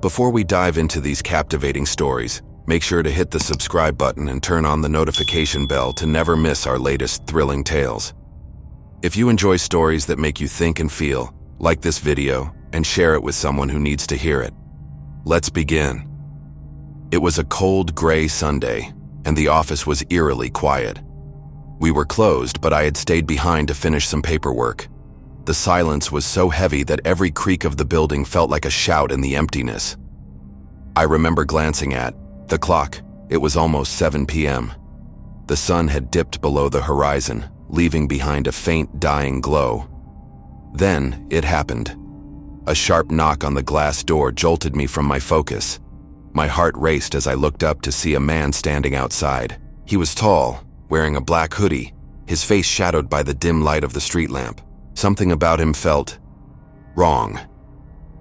Before we dive into these captivating stories, make sure to hit the subscribe button and turn on the notification bell to never miss our latest thrilling tales. If you enjoy stories that make you think and feel, like this video and share it with someone who needs to hear it. Let's begin. It was a cold, gray Sunday, and the office was eerily quiet. We were closed, but I had stayed behind to finish some paperwork. The silence was so heavy that every creak of the building felt like a shout in the emptiness. I remember glancing at the clock. It was almost 7 p.m. The sun had dipped below the horizon, leaving behind a faint, dying glow. Then it happened. A sharp knock on the glass door jolted me from my focus. My heart raced as I looked up to see a man standing outside. He was tall, wearing a black hoodie, his face shadowed by the dim light of the street lamp. Something about him felt wrong.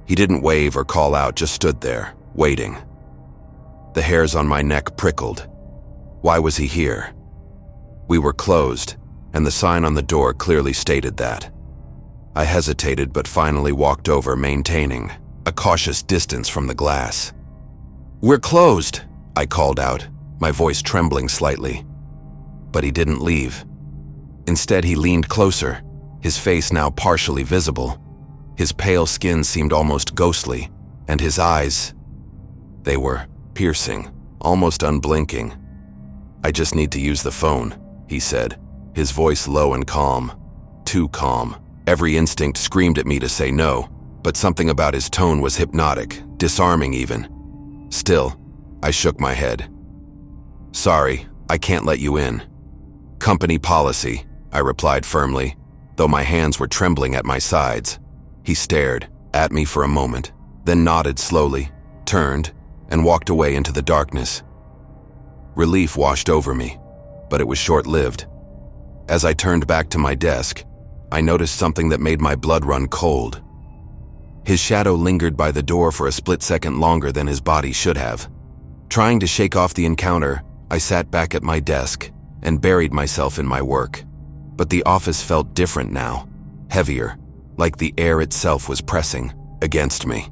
He didn't wave or call out, just stood there, waiting. The hairs on my neck prickled. Why was he here? We were closed, and the sign on the door clearly stated that. I hesitated but finally walked over, maintaining a cautious distance from the glass. "We're closed," I called out, my voice trembling slightly. But he didn't leave. Instead, he leaned closer, his face now partially visible. His pale skin seemed almost ghostly, and his eyes, they were piercing, almost unblinking. "I just need to use the phone," he said, his voice low and calm. Too calm. Every instinct screamed at me to say no, but something about his tone was hypnotic, disarming even. Still, I shook my head. "Sorry, I can't let you in." "Company policy," I replied firmly, though my hands were trembling at my sides. He stared at me for a moment, then nodded slowly, turned, and walked away into the darkness. Relief washed over me, but it was short-lived. As I turned back to my desk, I noticed something that made my blood run cold. His shadow lingered by the door for a split second longer than his body should have. Trying to shake off the encounter, I sat back at my desk and buried myself in my work. But the office felt different now, heavier, like the air itself was pressing against me.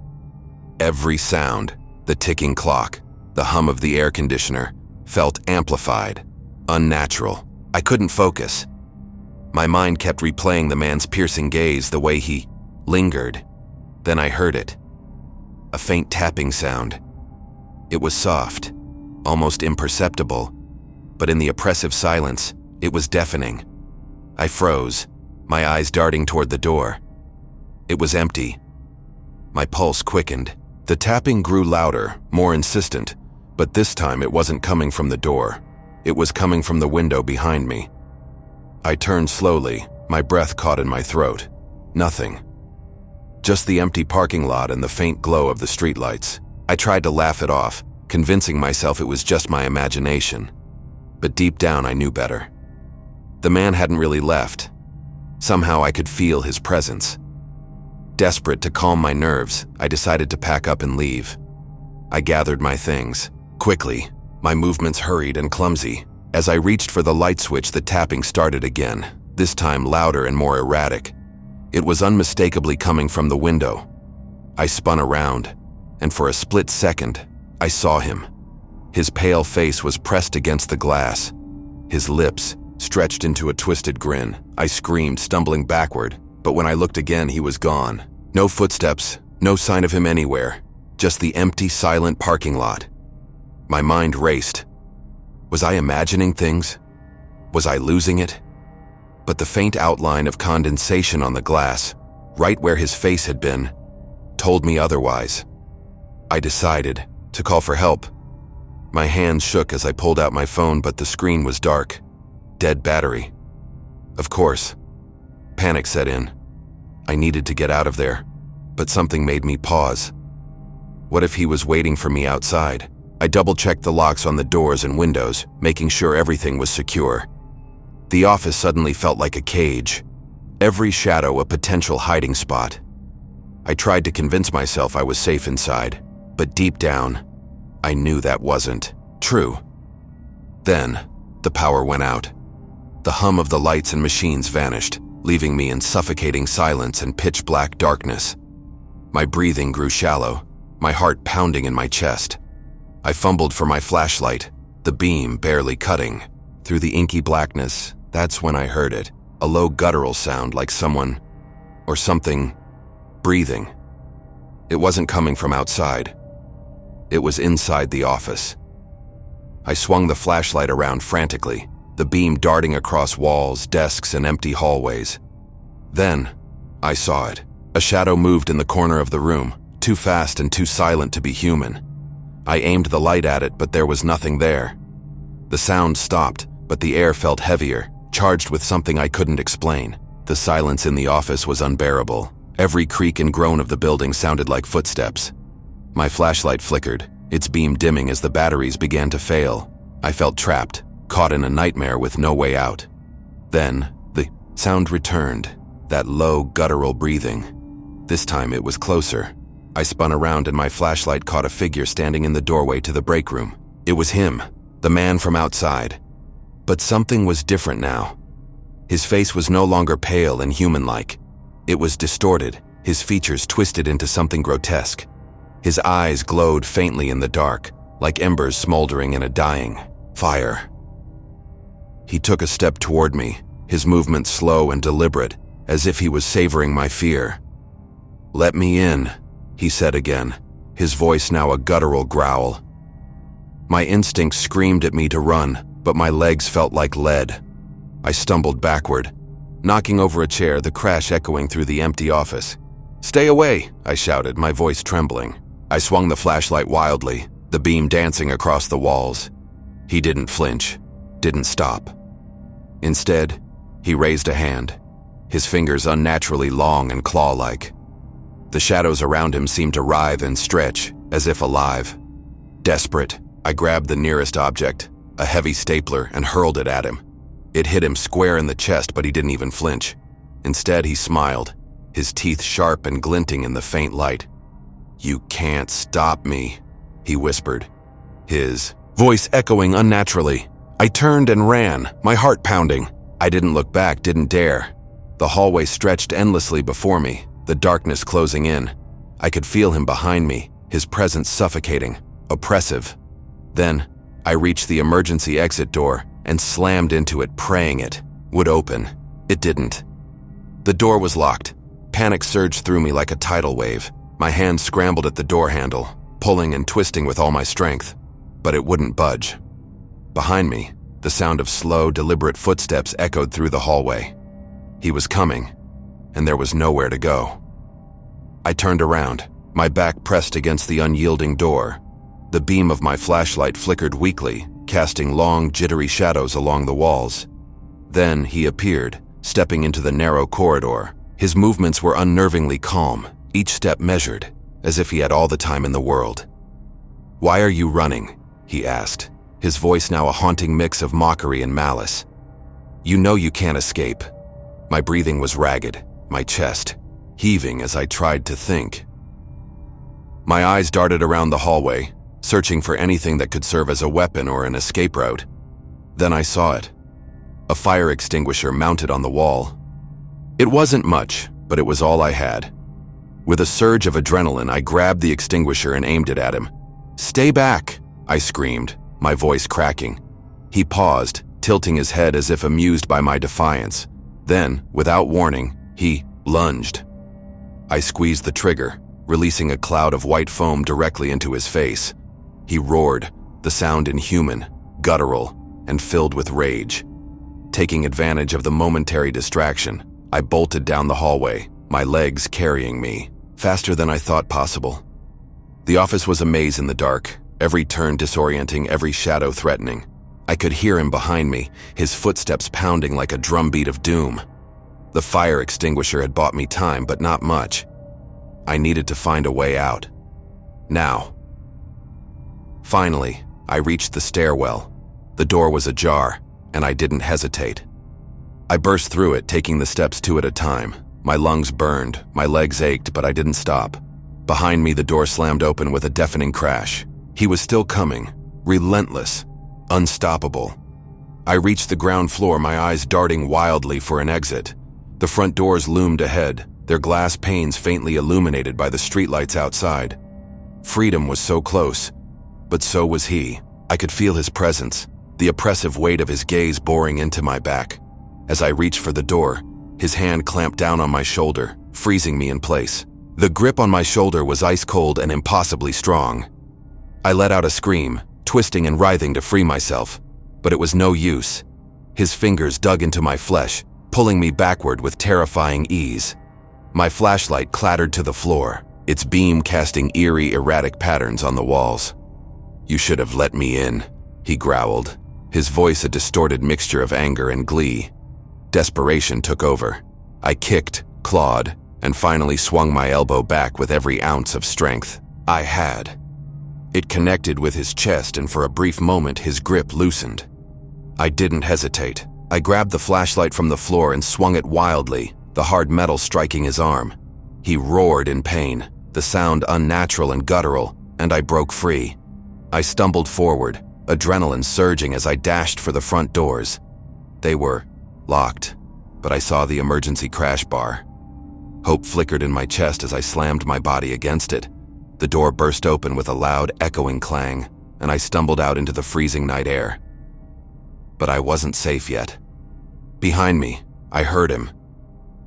Every sound, the ticking clock, the hum of the air conditioner, felt amplified, unnatural. I couldn't focus. My mind kept replaying the man's piercing gaze, the way he lingered. Then I heard it. A faint tapping sound. It was soft, almost imperceptible, but in the oppressive silence, it was deafening. I froze, my eyes darting toward the door. It was empty. My pulse quickened. The tapping grew louder, more insistent, but this time it wasn't coming from the door. It was coming from the window behind me. I turned slowly, my breath caught in my throat. Nothing. Just the empty parking lot and the faint glow of the streetlights. I tried to laugh it off, convincing myself it was just my imagination. But deep down I knew better. The man hadn't really left. Somehow I could feel his presence. Desperate to calm my nerves, I decided to pack up and leave. I gathered my things. Quickly, my movements hurried and clumsy. As I reached for the light switch, the tapping started again, this time louder and more erratic. It was unmistakably coming from the window. I spun around, and for a split second, I saw him. His pale face was pressed against the glass. His lips stretched into a twisted grin. I screamed, stumbling backward, but when I looked again, he was gone. No footsteps, no sign of him anywhere, just the empty, silent parking lot. My mind raced. Was I imagining things? Was I losing it? But the faint outline of condensation on the glass, right where his face had been, told me otherwise. I decided to call for help. My hands shook as I pulled out my phone, but the screen was dark. Dead battery. Of course. Panic set in. I needed to get out of there, but something made me pause. What if he was waiting for me outside? I double-checked the locks on the doors and windows, making sure everything was secure. The office suddenly felt like a cage, every shadow a potential hiding spot. I tried to convince myself I was safe inside, but deep down, I knew that wasn't true. Then, the power went out. The hum of the lights and machines vanished, leaving me in suffocating silence and pitch-black darkness. My breathing grew shallow, my heart pounding in my chest. I fumbled for my flashlight, the beam barely cutting. Through the inky blackness, that's when I heard it, a low guttural sound like someone, or something, breathing. It wasn't coming from outside. It was inside the office. I swung the flashlight around frantically, the beam darting across walls, desks, and empty hallways. Then, I saw it. A shadow moved in the corner of the room, too fast and too silent to be human. I aimed the light at it, but there was nothing there. The sound stopped, but the air felt heavier, charged with something I couldn't explain. The silence in the office was unbearable. Every creak and groan of the building sounded like footsteps. My flashlight flickered, its beam dimming as the batteries began to fail. I felt trapped, caught in a nightmare with no way out. Then, the sound returned, that low, guttural breathing. This time it was closer. I spun around and my flashlight caught a figure standing in the doorway to the break room. It was him, the man from outside. But something was different now. His face was no longer pale and human-like. It was distorted, his features twisted into something grotesque. His eyes glowed faintly in the dark, like embers smoldering in a dying fire. He took a step toward me, his movement slow and deliberate, as if he was savoring my fear. "Let me in," he said again, his voice now a guttural growl. My instincts screamed at me to run, but my legs felt like lead. I stumbled backward, knocking over a chair, the crash echoing through the empty office. "Stay away," I shouted, my voice trembling. I swung the flashlight wildly, the beam dancing across the walls. He didn't flinch, didn't stop. Instead, he raised a hand, his fingers unnaturally long and claw-like. The shadows around him seemed to writhe and stretch, as if alive. Desperate, I grabbed the nearest object, a heavy stapler, and hurled it at him. It hit him square in the chest, but he didn't even flinch. Instead, he smiled, his teeth sharp and glinting in the faint light. "You can't stop me," he whispered, his voice echoing unnaturally. I turned and ran, my heart pounding. I didn't look back, didn't dare. The hallway stretched endlessly before me, the darkness closing in. I could feel him behind me, his presence suffocating, oppressive. Then, I reached the emergency exit door and slammed into it, praying it would open. It didn't. The door was locked. Panic surged through me like a tidal wave. My hand scrambled at the door handle, pulling and twisting with all my strength, but it wouldn't budge. Behind me, the sound of slow, deliberate footsteps echoed through the hallway. He was coming, and there was nowhere to go. I turned around, my back pressed against the unyielding door. The beam of my flashlight flickered weakly, casting long, jittery shadows along the walls. Then he appeared, stepping into the narrow corridor. His movements were unnervingly calm, each step measured, as if he had all the time in the world. "Why are you running?" he asked, his voice now a haunting mix of mockery and malice. "You know you can't escape." My breathing was ragged, my chest heaving as I tried to think. My eyes darted around the hallway, searching for anything that could serve as a weapon or an escape route. Then I saw it. A fire extinguisher mounted on the wall. It wasn't much, but it was all I had. With a surge of adrenaline, I grabbed the extinguisher and aimed it at him. "Stay back," I screamed, my voice cracking. He paused, tilting his head as if amused by my defiance. Then, without warning, he lunged. I squeezed the trigger, releasing a cloud of white foam directly into his face. He roared, the sound inhuman, guttural, and filled with rage. Taking advantage of the momentary distraction, I bolted down the hallway, my legs carrying me, faster than I thought possible. The office was a maze in the dark, every turn disorienting, every shadow threatening. I could hear him behind me, his footsteps pounding like a drumbeat of doom. The fire extinguisher had bought me time, but not much. I needed to find a way out. Now. Finally, I reached the stairwell. The door was ajar, and I didn't hesitate. I burst through it, taking the steps two at a time. My lungs burned, my legs ached, but I didn't stop. Behind me, the door slammed open with a deafening crash. He was still coming, relentless, unstoppable. I reached the ground floor, my eyes darting wildly for an exit. The front doors loomed ahead, their glass panes faintly illuminated by the streetlights outside. Freedom was so close, but so was he. I could feel his presence, the oppressive weight of his gaze boring into my back. As I reached for the door, his hand clamped down on my shoulder, freezing me in place. The grip on my shoulder was ice cold and impossibly strong. I let out a scream, twisting and writhing to free myself, but it was no use. His fingers dug into my flesh, pulling me backward with terrifying ease. My flashlight clattered to the floor, its beam casting eerie, erratic patterns on the walls. "You should have let me in," he growled, his voice a distorted mixture of anger and glee. Desperation took over. I kicked, clawed, and finally swung my elbow back with every ounce of strength I had. It connected with his chest, and for a brief moment his grip loosened. I didn't hesitate. I grabbed the flashlight from the floor and swung it wildly, the hard metal striking his arm. He roared in pain, the sound unnatural and guttural, and I broke free. I stumbled forward, adrenaline surging as I dashed for the front doors. They were locked, but I saw the emergency crash bar. Hope flickered in my chest as I slammed my body against it. The door burst open with a loud, echoing clang, and I stumbled out into the freezing night air. But I wasn't safe yet. Behind me, I heard him.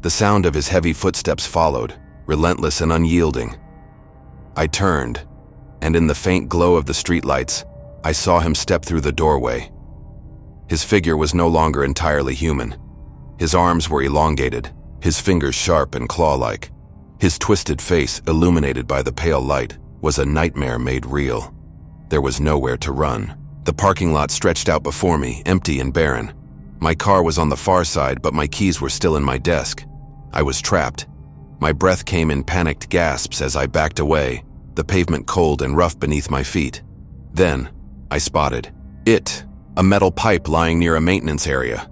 The sound of his heavy footsteps followed, relentless and unyielding. I turned, and in the faint glow of the streetlights, I saw him step through the doorway. His figure was no longer entirely human. His arms were elongated, his fingers sharp and claw-like. His twisted face, illuminated by the pale light, was a nightmare made real. There was nowhere to run. The parking lot stretched out before me, empty and barren. My car was on the far side, but my keys were still in my desk. I was trapped. My breath came in panicked gasps as I backed away, the pavement cold and rough beneath my feet. Then, I spotted it, a metal pipe lying near a maintenance area.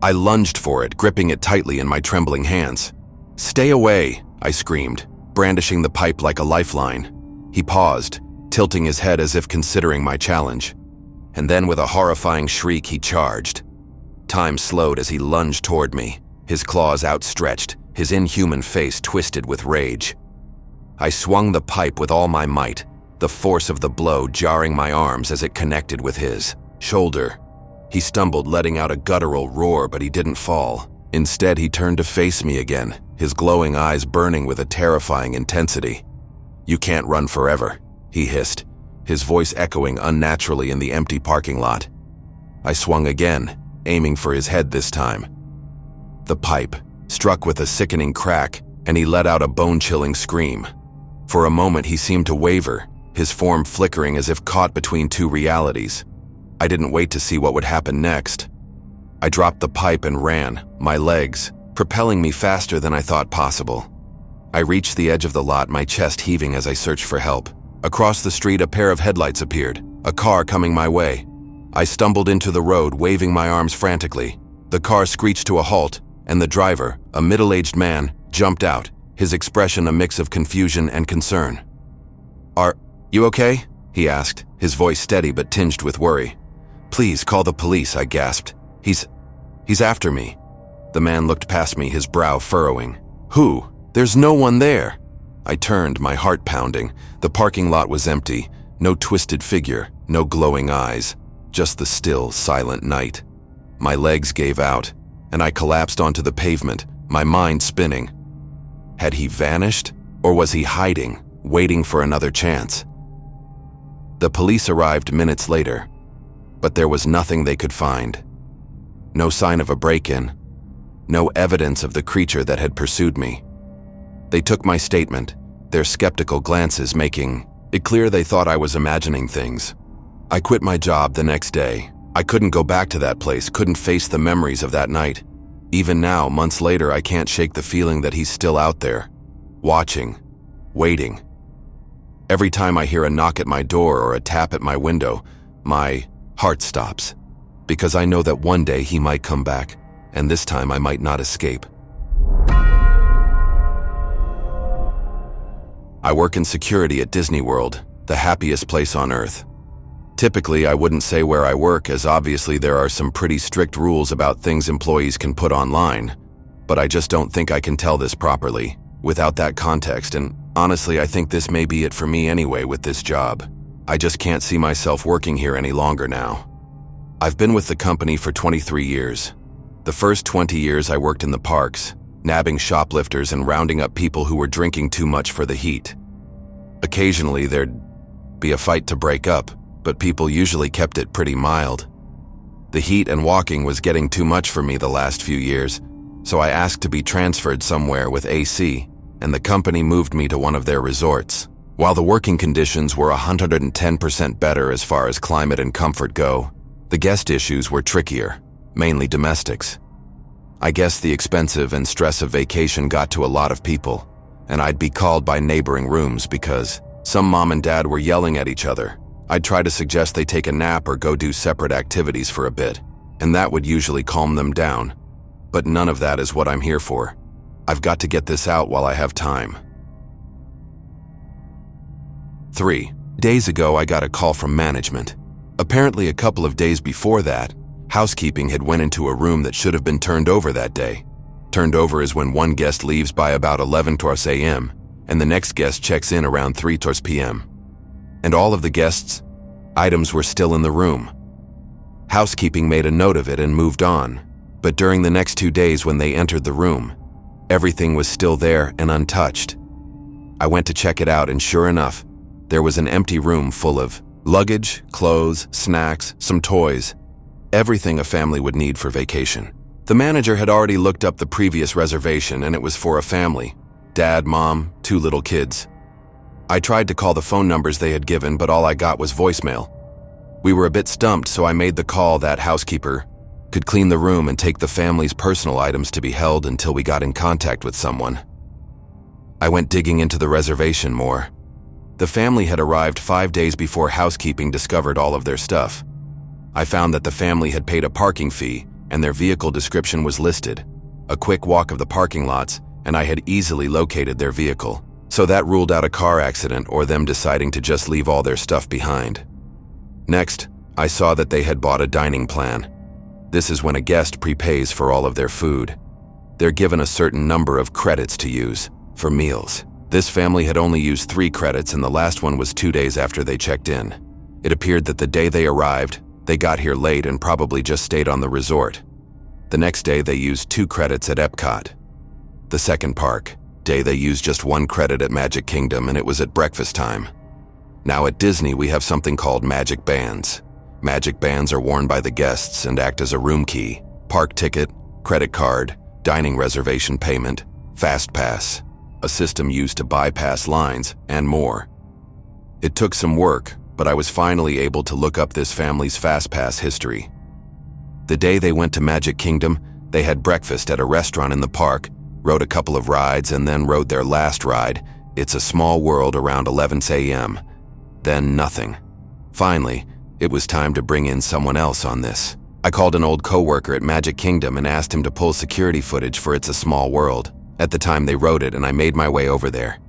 I lunged for it, gripping it tightly in my trembling hands. "Stay away," I screamed, brandishing the pipe like a lifeline. He paused, tilting his head as if considering my challenge. And then with a horrifying shriek, he charged. Time slowed as he lunged toward me, his claws outstretched, his inhuman face twisted with rage. I swung the pipe with all my might, the force of the blow jarring my arms as it connected with his shoulder. He stumbled, letting out a guttural roar, but he didn't fall. Instead, he turned to face me again, his glowing eyes burning with a terrifying intensity. "You can't run forever," he hissed, his voice echoing unnaturally in the empty parking lot. I swung again, aiming for his head this time. The pipe struck with a sickening crack, and he let out a bone-chilling scream. For a moment, he seemed to waver, his form flickering as if caught between two realities. I didn't wait to see what would happen next. I dropped the pipe and ran, my legs propelling me faster than I thought possible. I reached the edge of the lot, my chest heaving as I searched for help. Across the street, a pair of headlights appeared, a car coming my way. I stumbled into the road, waving my arms frantically. The car screeched to a halt, and the driver, a middle-aged man, jumped out, his expression a mix of confusion and concern. "Are you okay?" he asked, his voice steady but tinged with worry. "Please call the police," I gasped. He's after me." The man looked past me, his brow furrowing. "Who? There's no one there." I turned, my heart pounding. The parking lot was empty, no twisted figure, no glowing eyes, just the still, silent night. My legs gave out, and I collapsed onto the pavement, my mind spinning. Had he vanished, or was he hiding, waiting for another chance? The police arrived minutes later, but there was nothing they could find. No sign of a break-in, no evidence of the creature that had pursued me. They took my statement, their skeptical glances making it clear they thought I was imagining things. I quit my job the next day. I couldn't go back to that place, couldn't face the memories of that night. Even now, months later, I can't shake the feeling that he's still out there, watching, waiting. Every time I hear a knock at my door or a tap at my window, my heart stops, because I know that one day he might come back, and this time I might not escape. I work in security at Disney World, the happiest place on Earth. Typically, I wouldn't say where I work, as obviously there are some pretty strict rules about things employees can put online, but I just don't think I can tell this properly, without that context, and Honestly, I think this may be it for me anyway with this job. I just can't see myself working here any longer now. I've been with the company for 23 years. The first 20 years I worked in the parks, nabbing shoplifters and rounding up people who were drinking too much for the heat. Occasionally there'd be a fight to break up, but people usually kept it pretty mild. The heat and walking was getting too much for me the last few years, so I asked to be transferred somewhere with AC, and the company moved me to one of their resorts. While the working conditions were 110% better as far as climate and comfort go, the guest issues were trickier, mainly domestics. I guess the expensive and stress of vacation got to a lot of people, and I'd be called by neighboring rooms because some mom and dad were yelling at each other. I'd try to suggest they take a nap or go do separate activities for a bit, and that would usually calm them down. But none of that is what I'm here for. I've got to get this out while I have time. 3 days ago, I got a call from management. Apparently, a couple of days before that, housekeeping had went into a room that should have been turned over that day. Turned over is when one guest leaves by about 11 a.m., and the next guest checks in around 3 p.m. And all of the guests' items were still in the room. Housekeeping made a note of it and moved on, but during the next 2 days when they entered the room, everything was still there and untouched. I went to check it out, and sure enough, there was an empty room full of luggage, clothes, snacks, some toys, everything a family would need for vacation. The manager had already looked up the previous reservation, and it was for a family: dad, mom, 2 little kids. I tried to call the phone numbers they had given, but all I got was voicemail. We were a bit stumped, so I made the call that housekeeper could clean the room and take the family's personal items to be held until we got in contact with someone. I went digging into the reservation more. The family had arrived 5 days before housekeeping discovered all of their stuff. I found that the family had paid a parking fee, and their vehicle description was listed. A quick walk of the parking lots, and I had easily located their vehicle. So that ruled out a car accident or them deciding to just leave all their stuff behind. Next, I saw that they had bought a dining plan. This is when a guest prepays for all of their food. They're given a certain number of credits to use for meals. This family had only used 3 credits, and the last one was 2 days after they checked in. It appeared that the day they arrived, they got here late and probably just stayed on the resort. The next day they used 2 credits at Epcot. The second park day they used just 1 credit at Magic Kingdom, and it was at breakfast time. Now at Disney we have something called magic bands. Magic bands are worn by the guests and act as a room key, park ticket, credit card, dining reservation payment, fast pass, a system used to bypass lines, and more. It took some work, but I was finally able to look up this family's fast pass history. The day they went to Magic Kingdom, they had breakfast at a restaurant in the park, rode a couple of rides, and then rode their last ride, It's a Small World, around 11 a.m. Then nothing. Finally, it was time to bring in someone else on this. I called an old coworker at Magic Kingdom and asked him to pull security footage for It's a Small World at the time they wrote it, and I made my way over there.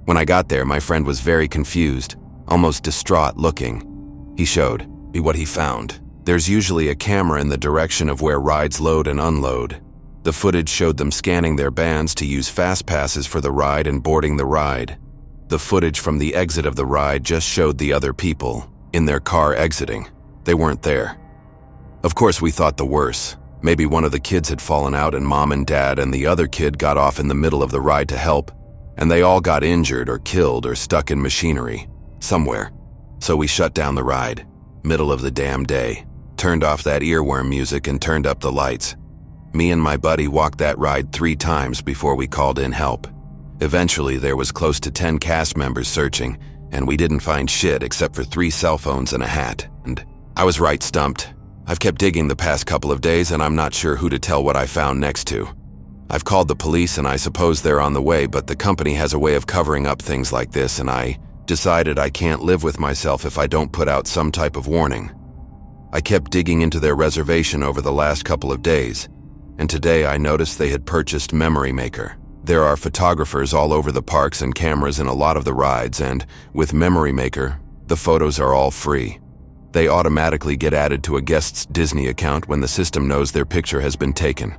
When I got there, my friend was very confused, almost distraught looking. He showed me what he found. There's usually a camera in the direction of where rides load and unload. The footage showed them scanning their bands to use fast passes for the ride and boarding the ride. The footage from the exit of the ride just showed the other people in their car exiting. They weren't there. Of course, we thought the worst. Maybe one of the kids had fallen out and mom and dad and the other kid got off in the middle of the ride to help, and they all got injured or killed or stuck in machinery somewhere. So we shut down the ride, middle of the damn day, turned off that earworm music and turned up the lights. Me and my buddy walked that ride 3 times before we called in help. Eventually, there was close to 10 cast members searching, and we didn't find shit except for 3 cell phones and a hat. And I was right stumped. I've kept digging the past couple of days, and I'm not sure who to tell what I found next to. I've called the police, and I suppose they're on the way, but the company has a way of covering up things like this, and I decided I can't live with myself if I don't put out some type of warning. I kept digging into their reservation over the last couple of days, and today I noticed they had purchased Memory Maker. There are photographers all over the parks and cameras in a lot of the rides, and with Memory Maker, the photos are all free. They automatically get added to a guest's Disney account when the system knows their picture has been taken.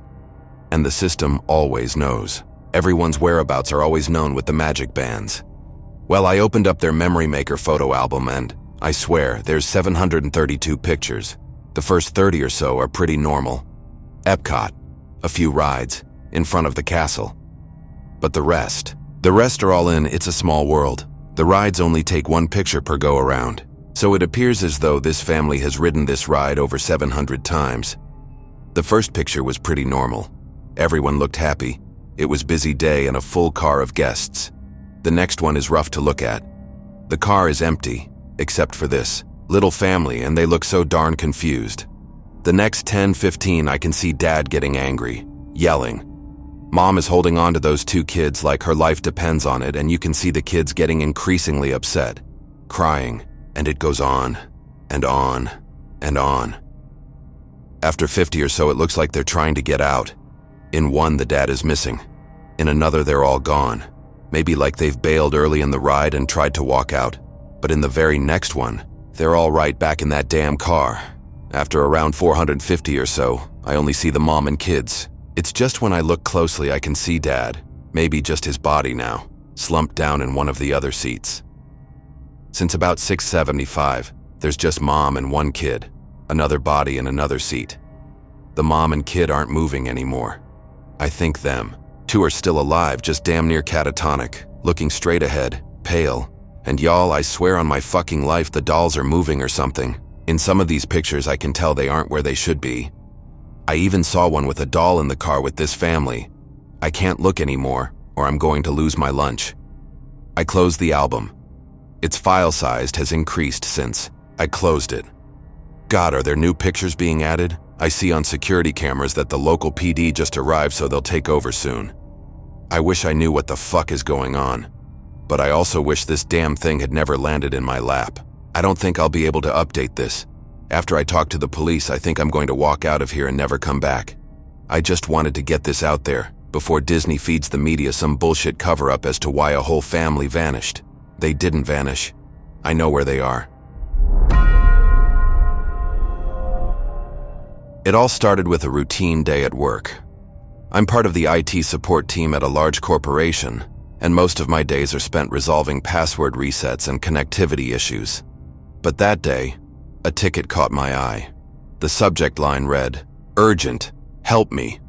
And the system always knows. Everyone's whereabouts are always known with the magic bands. Well, I opened up their memory maker photo album and, I swear, there's 732 pictures. The first 30 or so are pretty normal. Epcot, a few rides, in front of the castle. But the rest are all in It's a Small World. The rides only take one picture per go-around, so it appears as though this family has ridden this ride over 700 times. The first picture was pretty normal. Everyone looked happy. It was busy day and a full car of guests. The next one is rough to look at. The car is empty, except for this little family, and they look so darn confused. The next 10-15 I can see Dad getting angry, yelling. Mom is holding on to those two kids like her life depends on it, and you can see the kids getting increasingly upset, crying, and it goes on, and on, and on. After 50 or so, it looks like they're trying to get out. In one, the dad is missing. In another, they're all gone. Maybe like they've bailed early in the ride and tried to walk out. But in the very next one, they're all right back in that damn car. After around 450 or so, I only see the mom and kids. It's just when I look closely I can see Dad, maybe just his body now, slumped down in one of the other seats. Since about 6:75, there's just Mom and one kid, another body in another seat. The mom and kid aren't moving anymore. I think them. Two are still alive, just damn near catatonic, looking straight ahead, pale. And y'all, I swear on my fucking life the dolls are moving or something. In some of these pictures I can tell they aren't where they should be. I even saw one with a doll in the car with this family. I can't look anymore, or I'm going to lose my lunch. I closed the album. Its file size has increased since I closed it. God, are there new pictures being added? I see on security cameras that the local PD just arrived, so they'll take over soon. I wish I knew what the fuck is going on. But I also wish this damn thing had never landed in my lap. I don't think I'll be able to update this. After I talk to the police, I think I'm going to walk out of here and never come back. I just wanted to get this out there before Disney feeds the media some bullshit cover-up as to why a whole family vanished. They didn't vanish. I know where they are. It all started with a routine day at work. I'm part of the IT support team at a large corporation, and most of my days are spent resolving password resets and connectivity issues. But that day, a ticket caught my eye. The subject line read, "Urgent, help me."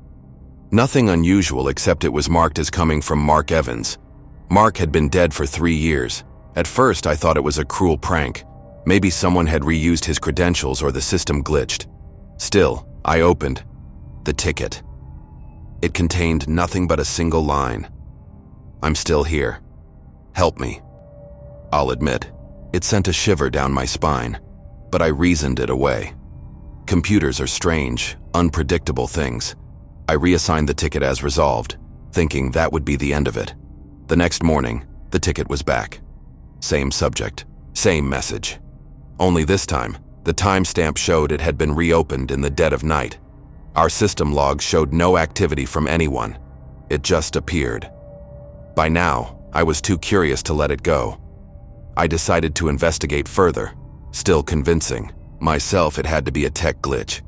Nothing unusual, except it was marked as coming from Mark Evans. Mark had been dead for 3 years. At first, I thought it was a cruel prank. Maybe someone had reused his credentials or the system glitched. Still, I opened the ticket. It contained nothing but a single line. "I'm still here. Help me." I'll admit, it sent a shiver down my spine, but I reasoned it away. Computers are strange, unpredictable things. I reassigned the ticket as resolved, thinking that would be the end of it. The next morning, the ticket was back. Same subject, same message. Only this time, the timestamp showed it had been reopened in the dead of night. Our system logs showed no activity from anyone. It just appeared. By now, I was too curious to let it go. I decided to investigate further, still convincing myself it had to be a tech glitch.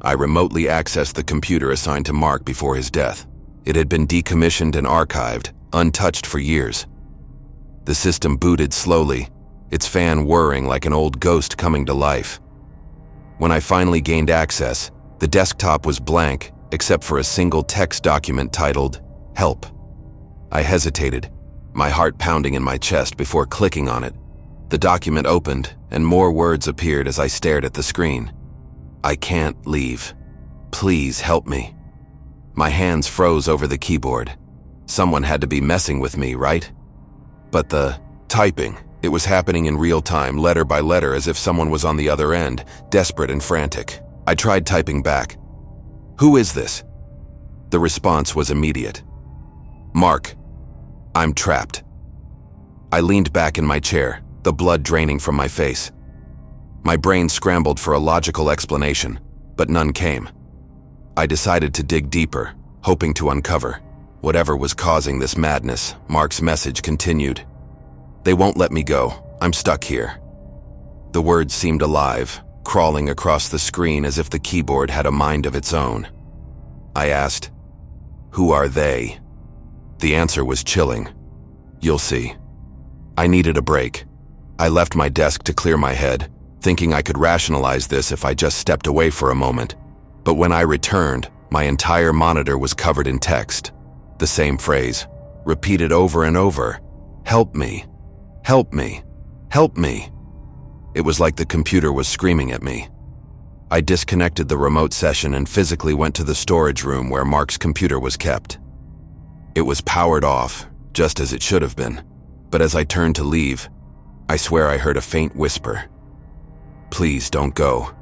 I remotely accessed the computer assigned to Mark before his death. It had been decommissioned and archived, untouched for years. The system booted slowly, its fan whirring like an old ghost coming to life. When I finally gained access, the desktop was blank except for a single text document titled, "Help." I hesitated, my heart pounding in my chest before clicking on it. The document opened, and more words appeared as I stared at the screen. "I can't leave. Please help me." My hands froze over the keyboard. Someone had to be messing with me, right? But the typing, it was happening in real time, letter by letter, as if someone was on the other end, desperate and frantic. I tried typing back. "Who is this?" The response was immediate. "Mark, I'm trapped." I leaned back in my chair, the blood draining from my face. My brain scrambled for a logical explanation, but none came. I decided to dig deeper, hoping to uncover whatever was causing this madness. Mark's message continued. "They won't let me go. I'm stuck here." The words seemed alive, crawling across the screen as if the keyboard had a mind of its own. I asked, "Who are they?" The answer was chilling. "You'll see." I needed a break. I left my desk to clear my head, thinking I could rationalize this if I just stepped away for a moment. But when I returned, my entire monitor was covered in text. The same phrase, repeated over and over. Help me. Help me. Help me. It was like the computer was screaming at me. I disconnected the remote session and physically went to the storage room where Mark's computer was kept. It was powered off, just as it should have been, but as I turned to leave, I swear I heard a faint whisper. Please don't go.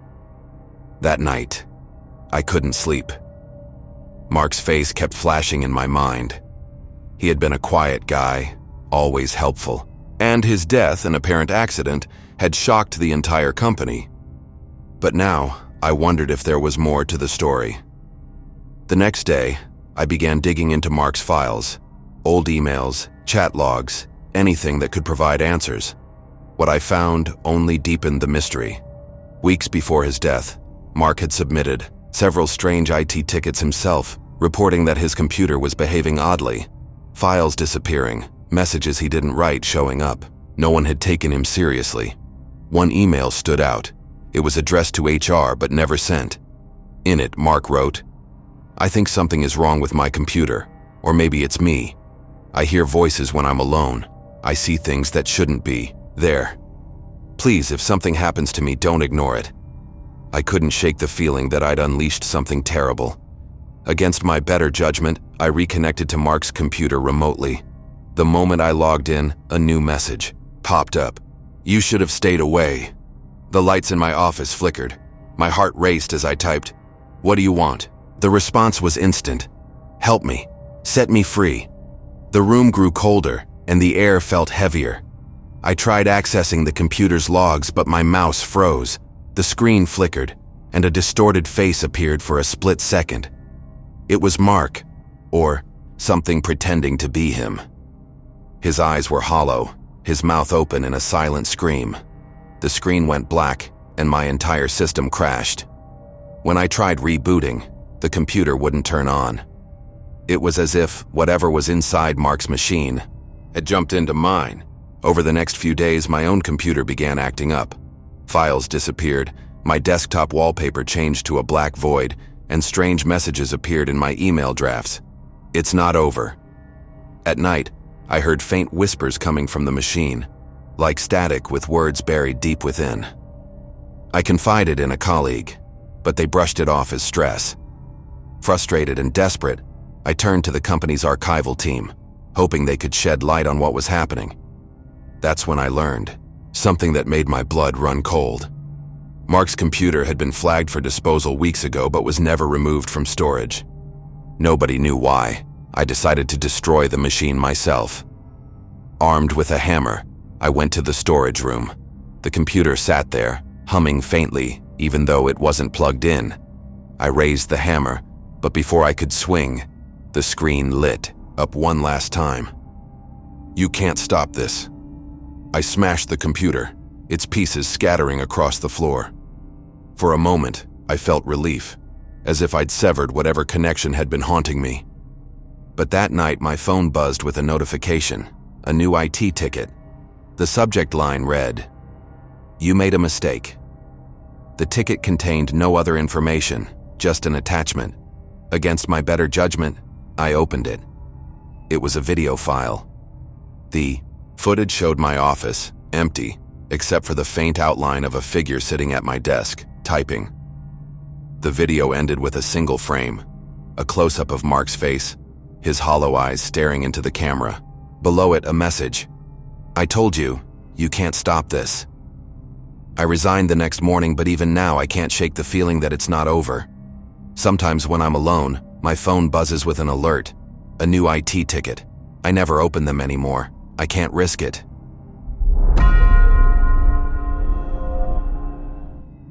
That night, I couldn't sleep. Mark's face kept flashing in my mind. He had been a quiet guy, always helpful, and his death, an apparent accident, had shocked the entire company. But now, I wondered if there was more to the story. The next day, I began digging into Mark's files, old emails, chat logs, anything that could provide answers. What I found only deepened the mystery. Weeks before his death, Mark had submitted several strange IT tickets himself, reporting that his computer was behaving oddly, files disappearing, messages he didn't write showing up. No one had taken him seriously. One email stood out. It was addressed to HR but never sent. In it, Mark wrote, "I think something is wrong with my computer, or maybe it's me. I hear voices when I'm alone. I see things that shouldn't be there. Please, if something happens to me, don't ignore it." I couldn't shake the feeling that I'd unleashed something terrible. Against my better judgment, I reconnected to Mark's computer remotely. The moment I logged in, a new message popped up. "You should have stayed away." The lights in my office flickered. My heart raced as I typed, "What do you want?" The response was instant. "Help me. Set me free." The room grew colder, and the air felt heavier. I tried accessing the computer's logs, but my mouse froze. The screen flickered, and a distorted face appeared for a split second. It was Mark, or something pretending to be him. His eyes were hollow, his mouth open in a silent scream. The screen went black, and my entire system crashed. When I tried rebooting, the computer wouldn't turn on. It was as if whatever was inside Mark's machine had jumped into mine. Over the next few days, my own computer began acting up. Files disappeared, my desktop wallpaper changed to a black void, and strange messages appeared in my email drafts. "It's not over." At night, I heard faint whispers coming from the machine, like static with words buried deep within. I confided in a colleague, but they brushed it off as stress. Frustrated and desperate, I turned to the company's archival team, hoping they could shed light on what was happening. That's when I learned something that made my blood run cold. Mark's computer had been flagged for disposal weeks ago but was never removed from storage. Nobody knew why. I decided to destroy the machine myself. Armed with a hammer, I went to the storage room. The computer sat there, humming faintly, even though it wasn't plugged in. I raised the hammer, but before I could swing, the screen lit up one last time. "You can't stop this." I smashed the computer, its pieces scattering across the floor. For a moment, I felt relief, as if I'd severed whatever connection had been haunting me. But that night, my phone buzzed with a notification, a new IT ticket. The subject line read, "You made a mistake." The ticket contained no other information, just an attachment. Against my better judgment, I opened it. It was a video file. The footage showed my office, empty, except for the faint outline of a figure sitting at my desk, typing. The video ended with a single frame, a close-up of Mark's face, his hollow eyes staring into the camera. Below it, a message. "I told you, you can't stop this." I resigned the next morning, but even now I can't shake the feeling that it's not over. Sometimes when I'm alone, my phone buzzes with an alert, a new IT ticket. I never open them anymore. I can't risk it.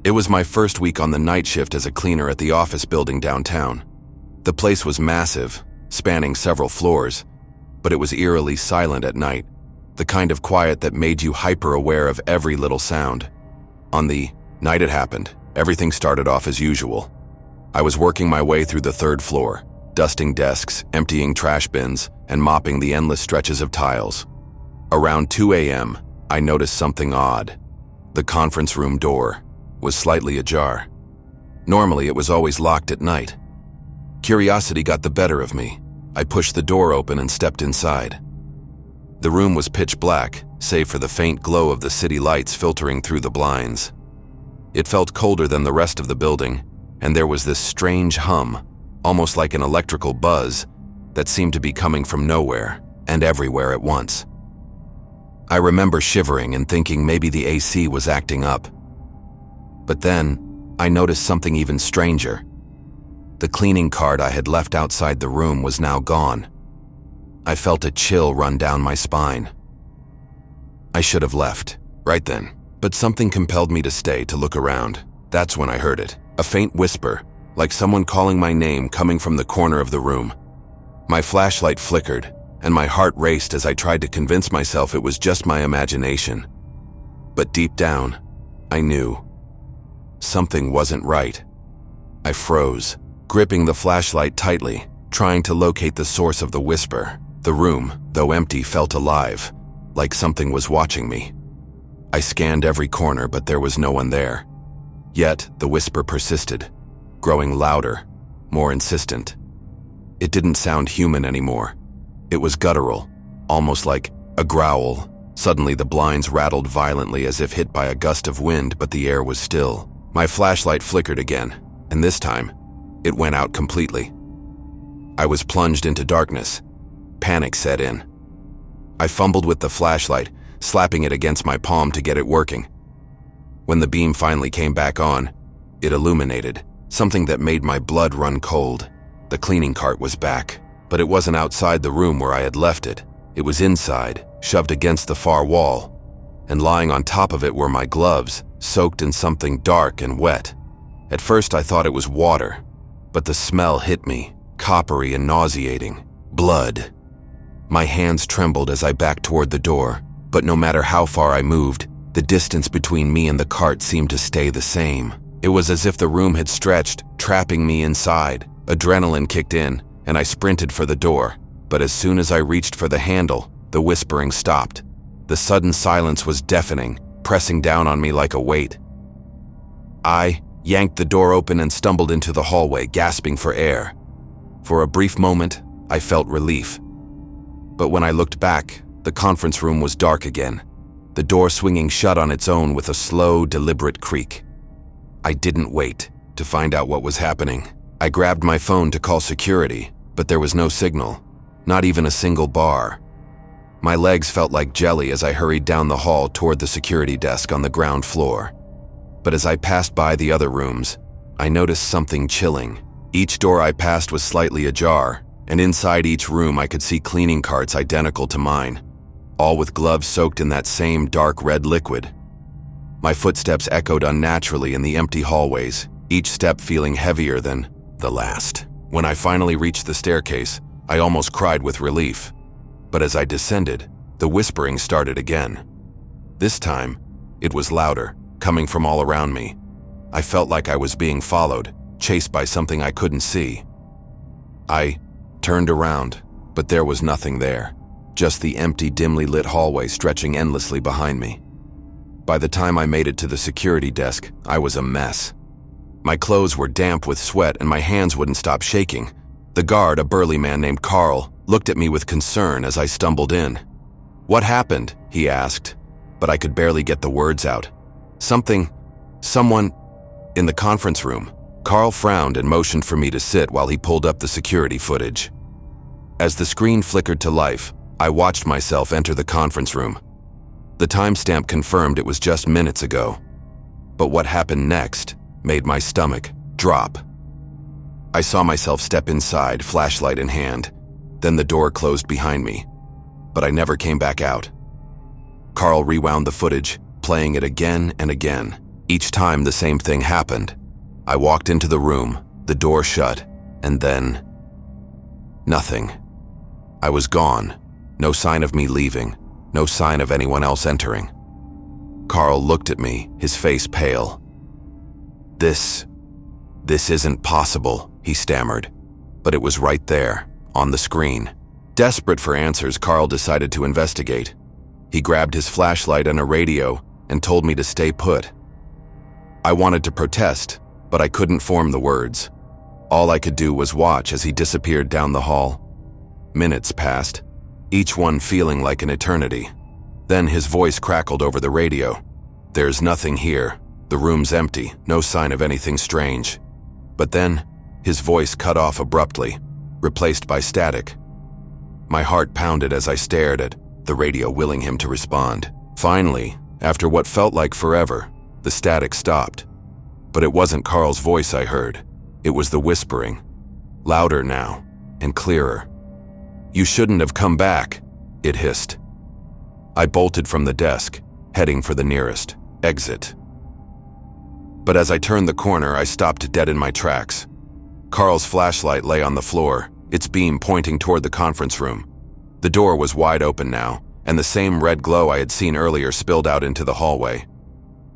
It was my first week on the night shift as a cleaner at the office building downtown. The place was massive, spanning several floors, but it was eerily silent at night, the kind of quiet that made you hyper-aware of every little sound. On the night it happened, everything started off as usual. I was working my way through the third floor, dusting desks, emptying trash bins, and mopping the endless stretches of tiles. Around 2 a.m., I noticed something odd. The conference room door was slightly ajar. Normally, it was always locked at night. Curiosity got the better of me. I pushed the door open and stepped inside. The room was pitch black, save for the faint glow of the city lights filtering through the blinds. It felt colder than the rest of the building, and there was this strange hum, almost like an electrical buzz, that seemed to be coming from nowhere and everywhere at once. I remember shivering and thinking maybe the AC was acting up. But then, I noticed something even stranger. The cleaning cart I had left outside the room was now gone. I felt a chill run down my spine. I should have left, right then, but something compelled me to stay to look around. That's when I heard it, a faint whisper, like someone calling my name coming from the corner of the room. My flashlight flickered, and my heart raced as I tried to convince myself it was just my imagination. But deep down, I knew. Something wasn't right. I froze, gripping the flashlight tightly, trying to locate the source of the whisper. The room, though empty, felt alive, like something was watching me. I scanned every corner, but there was no one there. Yet, the whisper persisted, growing louder, more insistent. It didn't sound human anymore. It was guttural, almost like a growl. Suddenly, the blinds rattled violently as if hit by a gust of wind, but the air was still. My flashlight flickered again, and this time, it went out completely. I was plunged into darkness. Panic set in. I fumbled with the flashlight, slapping it against my palm to get it working. When the beam finally came back on, it illuminated, something that made my blood run cold. The cleaning cart was back, but it wasn't outside the room where I had left it. It was inside, shoved against the far wall, and lying on top of it were my gloves, soaked in something dark and wet. At first I thought it was water, but the smell hit me, coppery and nauseating. Blood. My hands trembled as I backed toward the door, but no matter how far I moved, the distance between me and the cart seemed to stay the same. It was as if the room had stretched, trapping me inside. Adrenaline kicked in, and I sprinted for the door, but as soon as I reached for the handle, the whispering stopped. The sudden silence was deafening, pressing down on me like a weight. I yanked the door open and stumbled into the hallway, gasping for air. For a brief moment, I felt relief. But when I looked back, the conference room was dark again, the door swinging shut on its own with a slow, deliberate creak. I didn't wait to find out what was happening. I grabbed my phone to call security, but there was no signal, not even a single bar. My legs felt like jelly as I hurried down the hall toward the security desk on the ground floor. But as I passed by the other rooms, I noticed something chilling. Each door I passed was slightly ajar, and inside each room I could see cleaning carts identical to mine, all with gloves soaked in that same dark red liquid. My footsteps echoed unnaturally in the empty hallways, each step feeling heavier than the last. When I finally reached the staircase, I almost cried with relief. But as I descended, the whispering started again. This time, it was louder, coming from all around me. I felt like I was being followed, chased by something I couldn't see. I turned around, but there was nothing there, just the empty, dimly lit hallway stretching endlessly behind me. By the time I made it to the security desk, I was a mess. My clothes were damp with sweat and my hands wouldn't stop shaking. The guard, a burly man named Carl, looked at me with concern as I stumbled in. "What happened?" he asked, but I could barely get the words out. Someone, in the conference room." Carl frowned and motioned for me to sit while he pulled up the security footage. As the screen flickered to life, I watched myself enter the conference room. The timestamp confirmed it was just minutes ago. But what happened next made my stomach drop. I saw myself step inside, flashlight in hand. Then the door closed behind me, but I never came back out. Carl rewound the footage, playing it again and again. Each time the same thing happened. I walked into the room, the door shut, and then nothing. I was gone. No sign of me leaving, no sign of anyone else entering. Carl looked at me, his face pale. This isn't possible," he stammered, but it was right there, on the screen. Desperate for answers, Carl decided to investigate. He grabbed his flashlight and a radio and told me to stay put. I wanted to protest, but I couldn't form the words. All I could do was watch as he disappeared down the hall. Minutes passed, each one feeling like an eternity. Then his voice crackled over the radio. "There's nothing here. The room's empty, no sign of anything strange." But then, his voice cut off abruptly, replaced by static. My heart pounded as I stared at the radio, willing him to respond. Finally, after what felt like forever, the static stopped. But it wasn't Carl's voice I heard. It was the whispering, louder now and clearer. "You shouldn't have come back," it hissed. I bolted from the desk, heading for the nearest exit. But as I turned the corner, I stopped dead in my tracks. Carl's flashlight lay on the floor, its beam pointing toward the conference room. The door was wide open now, and the same red glow I had seen earlier spilled out into the hallway.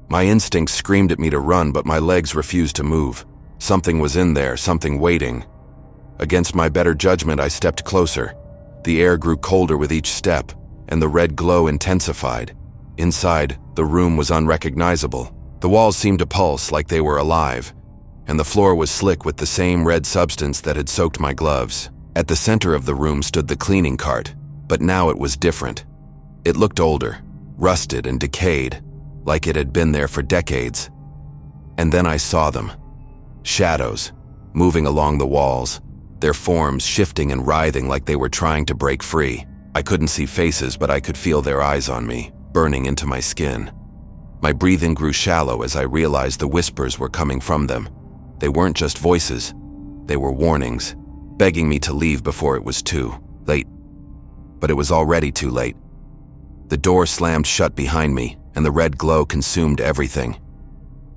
My instincts screamed at me to run, but my legs refused to move. Something was in there, something waiting. Against my better judgment, I stepped closer. The air grew colder with each step, and the red glow intensified. Inside, the room was unrecognizable. The walls seemed to pulse like they were alive, and the floor was slick with the same red substance that had soaked my gloves. At the center of the room stood the cleaning cart, but now it was different. It looked older, rusted and decayed, like it had been there for decades. And then I saw them. Shadows, moving along the walls, their forms shifting and writhing like they were trying to break free. I couldn't see faces, but I could feel their eyes on me, burning into my skin. My breathing grew shallow as I realized the whispers were coming from them. They weren't just voices, they were warnings, begging me to leave before it was too late. But it was already too late. The door slammed shut behind me, and the red glow consumed everything.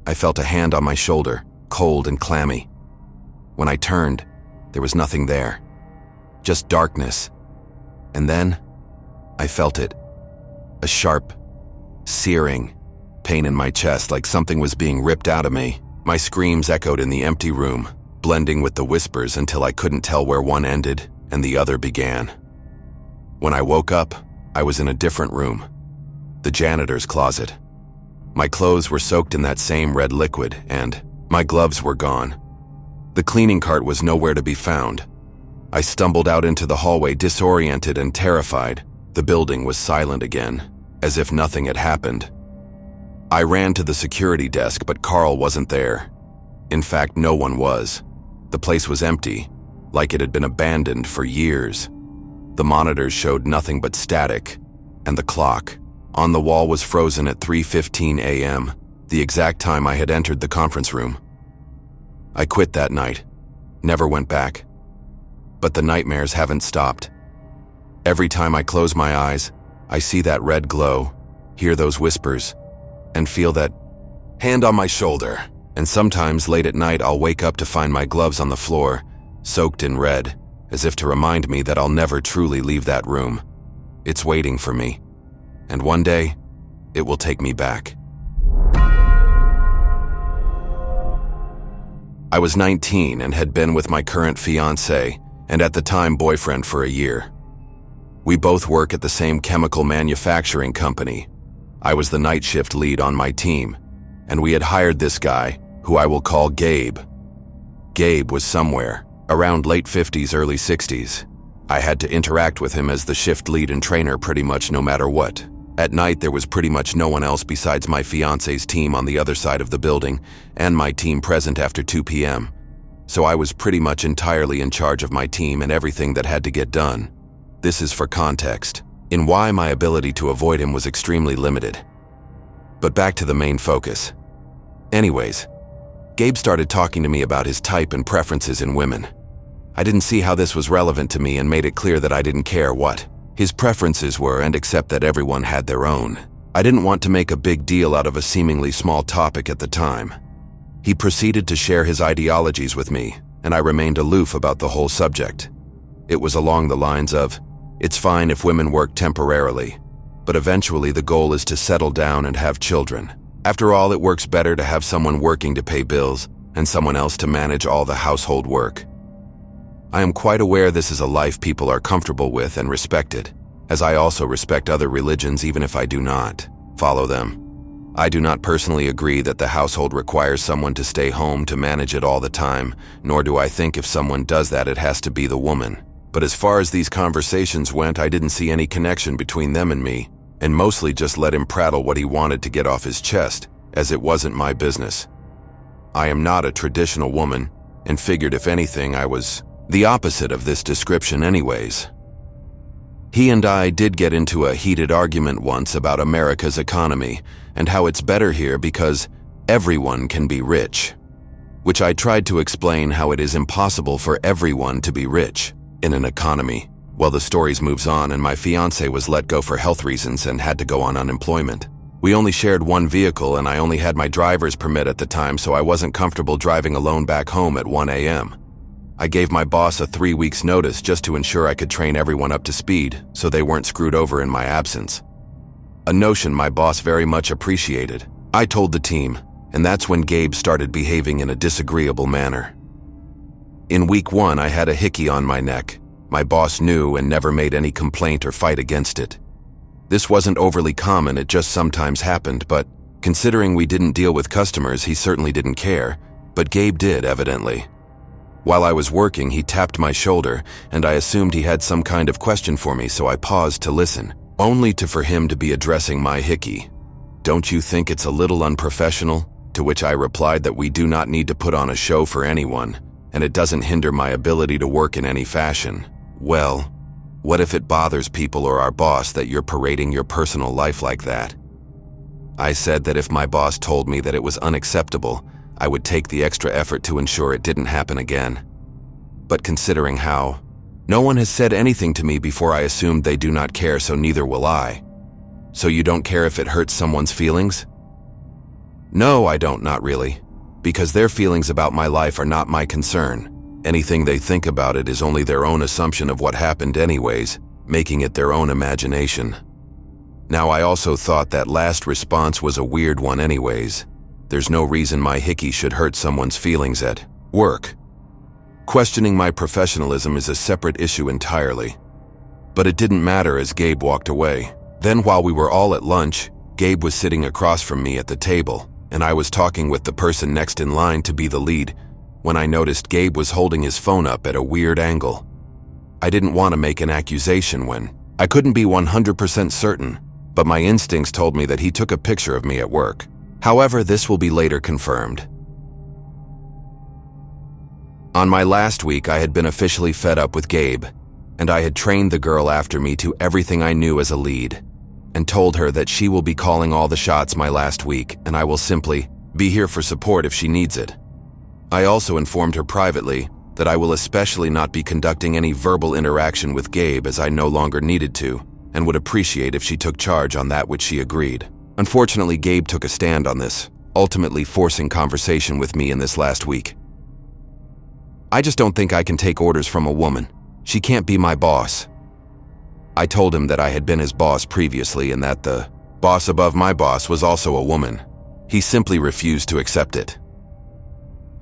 I felt a hand on my shoulder, cold and clammy. When I turned, there was nothing there, just darkness. And then, I felt it. A sharp, searing pain in my chest, like something was being ripped out of me. My screams echoed in the empty room, blending with the whispers until I couldn't tell where one ended and the other began. When I woke up, I was in a different room, the janitor's closet. My clothes were soaked in that same red liquid, and my gloves were gone. The cleaning cart was nowhere to be found. I stumbled out into the hallway, disoriented and terrified. The building was silent again, as if nothing had happened. I ran to the security desk, but Carl wasn't there. In fact, no one was. The place was empty, like it had been abandoned for years. The monitors showed nothing but static, and the clock on the wall was frozen at 3:15 a.m., the exact time I had entered the conference room. I quit that night, never went back. But the nightmares haven't stopped. Every time I close my eyes, I see that red glow, hear those whispers, and feel that hand on my shoulder. And sometimes late at night, I'll wake up to find my gloves on the floor, soaked in red, as if to remind me that I'll never truly leave that room. It's waiting for me, and one day, it will take me back. I was 19 and had been with my current fiancé, and at the time boyfriend, for a year. We both work at the same chemical manufacturing company. I was the night shift lead on my team, and we had hired this guy, who I will call Gabe. Gabe was somewhere around late 50s, early 60s. I had to interact with him as the shift lead and trainer pretty much no matter what. At night, there was pretty much no one else besides my fiancé's team on the other side of the building, and my team present after 2 p.m. So I was pretty much entirely in charge of my team and everything that had to get done. This is for context, in why my ability to avoid him was extremely limited. But back to the main focus. Anyways, Gabe started talking to me about his type and preferences in women. I didn't see how this was relevant to me and made it clear that I didn't care what his preferences were and accept that everyone had their own. I didn't want to make a big deal out of a seemingly small topic at the time. He proceeded to share his ideologies with me, and I remained aloof about the whole subject. It was along the lines of, it's fine if women work temporarily, but eventually the goal is to settle down and have children. After all, it works better to have someone working to pay bills and someone else to manage all the household work. I am quite aware this is a life people are comfortable with and respected. as I also respect other religions even if I do not follow them. I do not personally agree that the household requires someone to stay home to manage it all the time, nor do I think if someone does that it has to be the woman. But as far as these conversations went, I didn't see any connection between them and me, and mostly just let him prattle what he wanted to get off his chest, as it wasn't my business. I am not a traditional woman, and figured if anything I was the opposite of this description anyways. He and I did get into a heated argument once about America's economy and how it's better here because everyone can be rich, which I tried to explain how it is impossible for everyone to be rich in an economy. Well, the story moves on and my fiance was let go for health reasons and had to go on unemployment. We only shared one vehicle and I only had my driver's permit at the time, so I wasn't comfortable driving alone back home at 1 a.m. I gave my boss a 3 weeks notice just to ensure I could train everyone up to speed so they weren't screwed over in my absence. A notion my boss very much appreciated. I told the team, and that's when Gabe started behaving in a disagreeable manner. In week 1, I had a hickey on my neck. My boss knew and never made any complaint or fight against it. This wasn't overly common, it just sometimes happened, but considering we didn't deal with customers, he certainly didn't care, but Gabe did, evidently. While I was working, he tapped my shoulder, and I assumed he had some kind of question for me, so I paused to listen, only for him to be addressing my hickey. "Don't you think it's a little unprofessional?" To which I replied that we do not need to put on a show for anyone, and it doesn't hinder my ability to work in any fashion. Well, what if it bothers people or our boss that you're parading your personal life like that? I said that if my boss told me that it was unacceptable, I would take the extra effort to ensure it didn't happen again. But considering how no one has said anything to me before, I assumed they do not care, so neither will I. "So you don't care if it hurts someone's feelings?" "No, I don't, not really. Because their feelings about my life are not my concern. Anything they think about it is only their own assumption of what happened anyways, making it their own imagination." Now, I also thought that last response was a weird one anyways. There's no reason my hickey should hurt someone's feelings at work. Questioning my professionalism is a separate issue entirely. But it didn't matter as Gabe walked away. Then while we were all at lunch, Gabe was sitting across from me at the table, and I was talking with the person next in line to be the lead, when I noticed Gabe was holding his phone up at a weird angle. I didn't want to make an accusation when I couldn't be 100% certain, but my instincts told me that he took a picture of me at work. However, this will be later confirmed. On my last week, I had been officially fed up with Gabe, and I had trained the girl after me to everything I knew as a lead, and told her that she will be calling all the shots my last week, and I will simply be here for support if she needs it. I also informed her privately that I will especially not be conducting any verbal interaction with Gabe as I no longer needed to, and would appreciate if she took charge on that, which she agreed. Unfortunately, Gabe took a stand on this, ultimately forcing conversation with me in this last week. "I just don't think I can take orders from a woman. She can't be my boss." I told him that I had been his boss previously and that the boss above my boss was also a woman. He simply refused to accept it.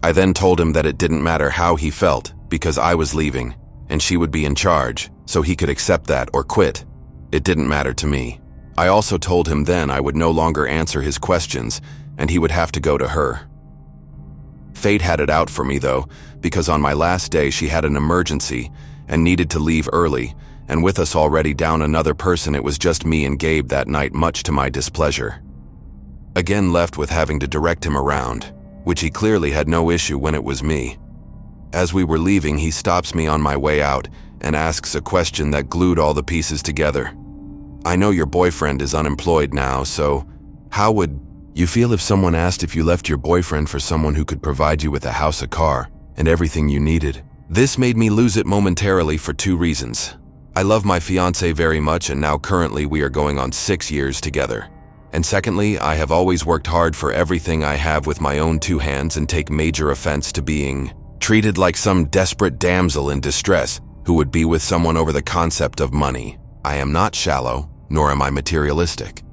I then told him that it didn't matter how he felt because I was leaving and she would be in charge, so he could accept that or quit. It didn't matter to me. I also told him then I would no longer answer his questions and he would have to go to her. Fate had it out for me though, because on my last day she had an emergency and needed to leave early, and with us already down another person, it was just me and Gabe that night, much to my displeasure. Again left with having to direct him around, which he clearly had no issue when it was me. As we were leaving, he stops me on my way out and asks a question that glued all the pieces together. "I know your boyfriend is unemployed now, so how would you feel if someone asked if you left your boyfriend for someone who could provide you with a house, a car, and everything you needed?" This made me lose it momentarily for 2 reasons. I love my fiance very much, and now currently we are going on 6 years together. And secondly, I have always worked hard for everything I have with my own 2 hands and take major offense to being treated like some desperate damsel in distress who would be with someone over the concept of money. I am not shallow, nor am I materialistic.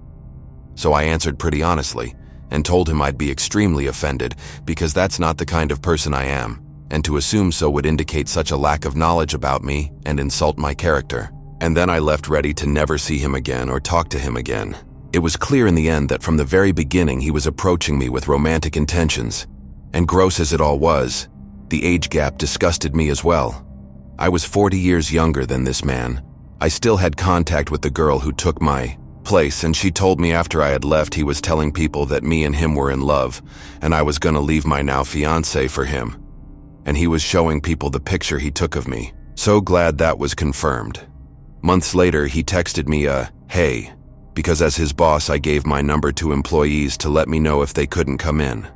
So I answered pretty honestly and told him I'd be extremely offended because that's not the kind of person I am, and to assume so would indicate such a lack of knowledge about me and insult my character. And then I left ready to never see him again or talk to him again. It was clear in the end that from the very beginning he was approaching me with romantic intentions. And gross as it all was, the age gap disgusted me as well. I was 40 years younger than this man. I still had contact with the girl who took my place, and she told me after I had left he was telling people that me and him were in love, and I was gonna leave my now fiancé for him. And he was showing people the picture he took of me. So glad that was confirmed. Months later, he texted me hey, because as his boss I gave my number to employees to let me know if they couldn't come in.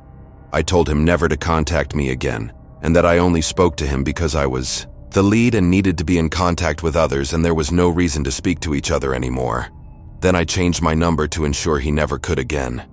I told him never to contact me again, and that I only spoke to him because I was the lead and needed to be in contact with others, and there was no reason to speak to each other anymore. Then I changed my number to ensure he never could again.